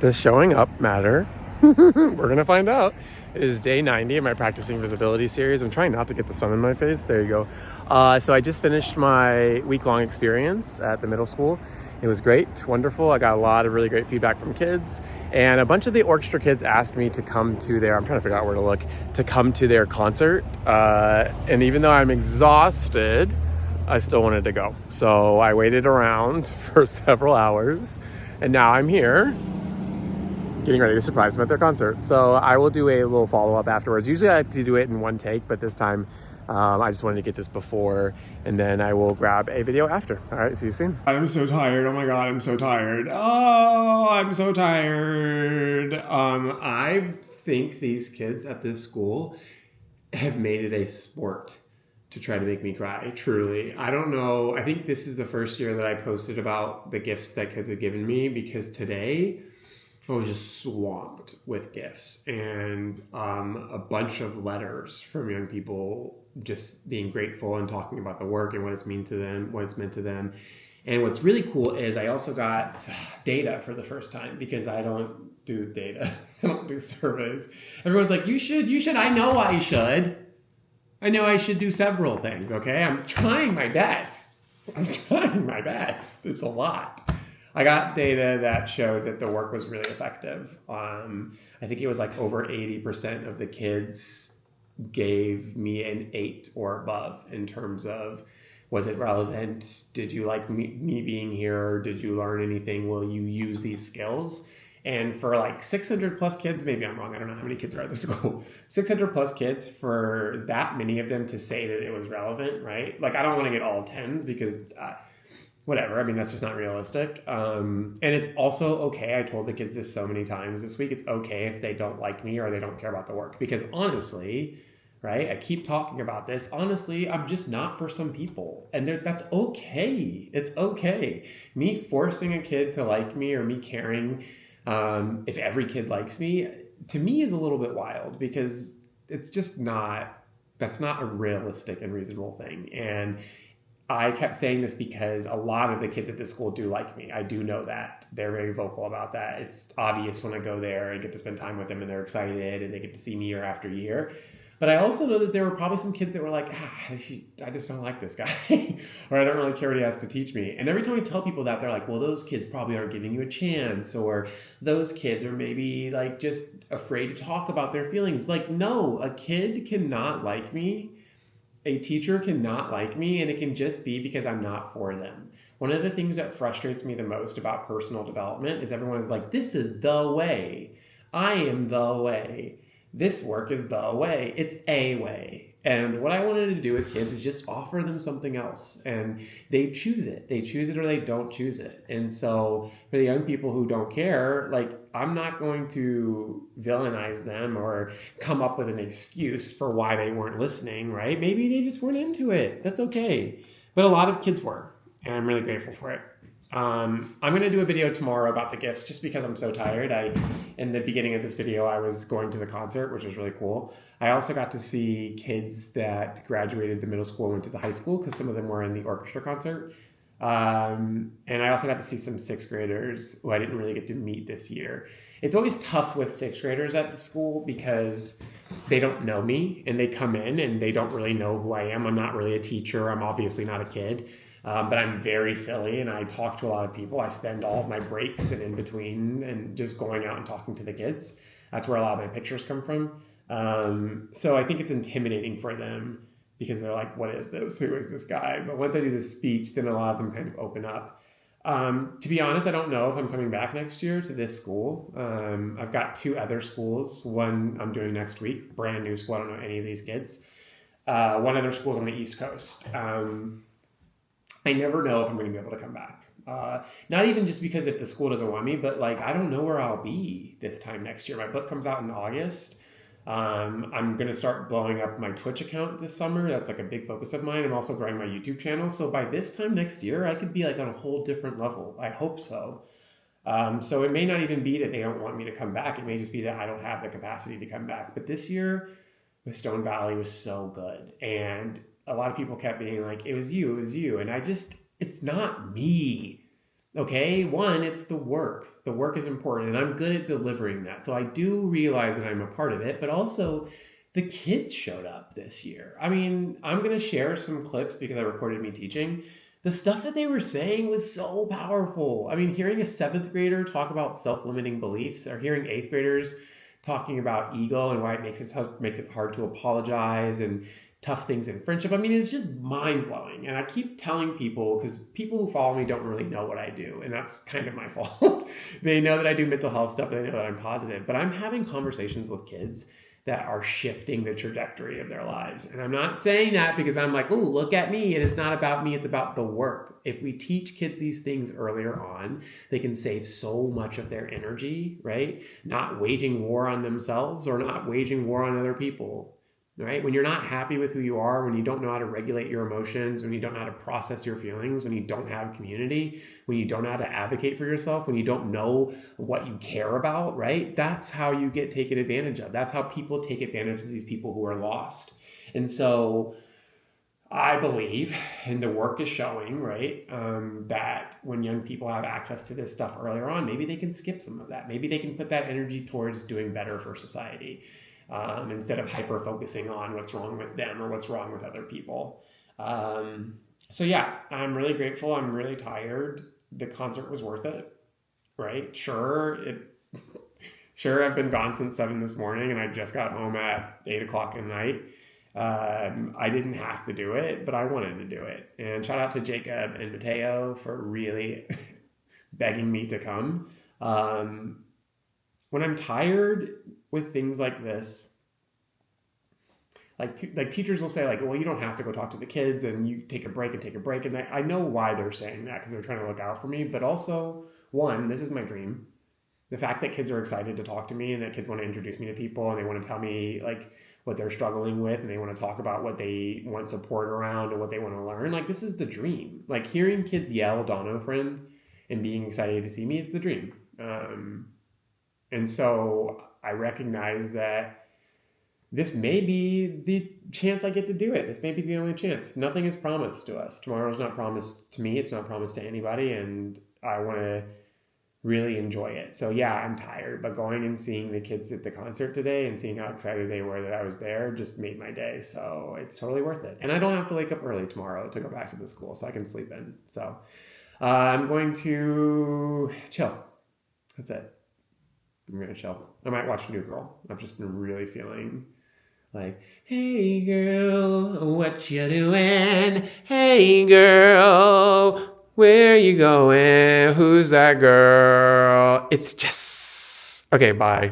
Does showing up matter? We're going to find out. It is day 90 of my Practicing Visibility series. I'm trying not to get the sun in my face. There you go. So I just finished my week-long experience at the middle school. It was great, wonderful. I got a lot of really great feedback from kids. And a bunch of the orchestra kids asked me to come to their, I'm trying to figure out where to look, to come to their concert. And even though I'm exhausted, I still wanted to go. So I waited around for several hours. And now I'm here, getting ready to surprise them at their concert. So I will do a little follow-up afterwards. Usually I like to do it in one take, but this time I just wanted to get this before, and then I will grab a video after. All right, see you soon. I'm so tired. Oh my God, I'm so tired. Oh, I'm so tired. I think these kids at this school have made it a sport to try to make me cry, truly. I don't know. I think this is the first year that I posted about the gifts that kids have given me, because today I was just swamped with gifts and a bunch of letters from young people just being grateful and talking about the work and what it's meant to them. And what's really cool is I also got data for the first time, because I don't do data. I don't do surveys. Everyone's like, you should. I know I should. I know I should do several things, okay? I'm trying my best. It's a lot. I got data that showed that the work was really effective. I think it was like over 80% of the kids gave me an 8 or above in terms of, was it relevant? Did you like me being here? Did you learn anything? Will you use these skills? And for like 600 plus kids, maybe I'm wrong, I don't know how many kids are at the school, 600 plus kids, for that many of them to say that it was relevant, right? Like, I don't want to get all 10s because whatever. I mean, that's just not realistic. And it's also okay. I told the kids this so many times this week. It's okay if they don't like me or they don't care about the work, because honestly, right? I keep talking about this. Honestly, I'm just not for some people, and that's okay. It's okay. Me forcing a kid to like me, or me caring if every kid likes me, to me is a little bit wild, because it's just not, that's not a realistic and reasonable thing. And I kept saying this because a lot of the kids at this school do like me. I do know that. They're very vocal about that. It's obvious when I go there and get to spend time with them, and they're excited and they get to see me year after year. But I also know that there were probably some kids that were like, I just don't like this guy, or I don't really care what he has to teach me. And every time I tell people that, they're like, well, those kids probably aren't giving you a chance, or those kids are maybe like just afraid to talk about their feelings. Like, no, a kid cannot like me. A teacher cannot like me, and it can just be because I'm not for them. One of the things that frustrates me the most about personal development is everyone is like, this is the way. I am the way. This work is the way. It's a way. And what I wanted to do with kids is just offer them something else, and they choose it. They choose it or they don't choose it. And so for the young people who don't care, like, I'm not going to villainize them or come up with an excuse for why they weren't listening, right? Maybe they just weren't into it. That's okay. But a lot of kids were, and I'm really grateful for it. I'm going to do a video tomorrow about the gifts, just because I'm so tired. In the beginning of this video, I was going to the concert, which was really cool. I also got to see kids that graduated the middle school and went to the high school, because some of them were in the orchestra concert. And I also got to see some 6th graders who I didn't really get to meet this year. It's always tough with 6th graders at the school, because they don't know me, and they come in and they don't really know who I am. I'm not really a teacher. I'm obviously not a kid. But I'm very silly, and I talk to a lot of people. I spend all of my breaks and in between and just going out and talking to the kids. That's where a lot of my pictures come from. So I think it's intimidating for them, because they're like, what is this? Who is this guy? But once I do this speech, then a lot of them kind of open up. To be honest, I don't know if I'm coming back next year to this school. I've got 2 other schools. One I'm doing next week, brand new school. I don't know any of these kids. One other school's on the East Coast. I never know if I'm going to be able to come back. Not even just because if the school doesn't want me, but like, I don't know where I'll be this time next year. My book comes out in August. I'm going to start blowing up my Twitch account this summer. That's like a big focus of mine. I'm also growing my YouTube channel. So by this time next year, I could be like on a whole different level. I hope so. So it may not even be that they don't want me to come back. It may just be that I don't have the capacity to come back. But this year with Stone Valley was so good. And a lot of people kept being like, it was you. And it's not me. Okay, one, it's the work. The work is important, and I'm good at delivering that. So I do realize that I'm a part of it, but also the kids showed up this year. I mean, I'm going to share some clips because I recorded me teaching. The stuff that they were saying was so powerful. I mean, hearing a seventh grader talk about self limiting beliefs, or hearing eighth graders talking about ego and why it makes it hard to apologize, and tough things in friendship. I mean, it's just mind blowing. And I keep telling people, because people who follow me don't really know what I do, and that's kind of my fault. They know that I do mental health stuff, and they know that I'm positive, but I'm having conversations with kids that are shifting the trajectory of their lives. And I'm not saying that because I'm like, oh, look at me. It is not about me. It's about the work. If we teach kids these things earlier on, they can save so much of their energy, right? Not waging war on themselves or not waging war on other people. Right? When you're not happy with who you are, when you don't know how to regulate your emotions, when you don't know how to process your feelings, when you don't have community, when you don't know how to advocate for yourself, when you don't know what you care about, right? That's how you get taken advantage of. That's how people take advantage of these people who are lost. And so I believe, and the work is showing, right, that when young people have access to this stuff earlier on, maybe they can skip some of that. Maybe they can put that energy towards doing better for society. Instead of hyper focusing on what's wrong with them or what's wrong with other people. So yeah, I'm really grateful. I'm really tired. The concert was worth it, right? Sure, I've been gone since 7 this morning, and I just got home at 8 o'clock at night. I didn't have to do it, but I wanted to do it. And shout out to Jacob and Mateo for really begging me to come. When I'm tired with things like this, like teachers will say like, well, you don't have to go talk to the kids, and you take a break. And I know why they're saying that, because they're trying to look out for me. But also, one, this is my dream. The fact that kids are excited to talk to me, and that kids want to introduce me to people, and they want to tell me like what they're struggling with, and they want to talk about what they want support around and what they want to learn. Like, this is the dream. Like, hearing kids yell "Dono friend" and being excited to see me is the dream. And so I recognize that this may be the chance I get to do it. This may be the only chance. Nothing is promised to us. Tomorrow's not promised to me. It's not promised to anybody. And I want to really enjoy it. So yeah, I'm tired, but going and seeing the kids at the concert today and seeing how excited they were that I was there just made my day. So it's totally worth it. And I don't have to wake up early tomorrow to go back to the school, so I can sleep in. So I'm going to chill. That's it. I'm going to chill. I might watch New Girl. I've just been really feeling like, hey girl, what you doing? Hey girl, where you going? Who's that girl? It's just... Okay, bye.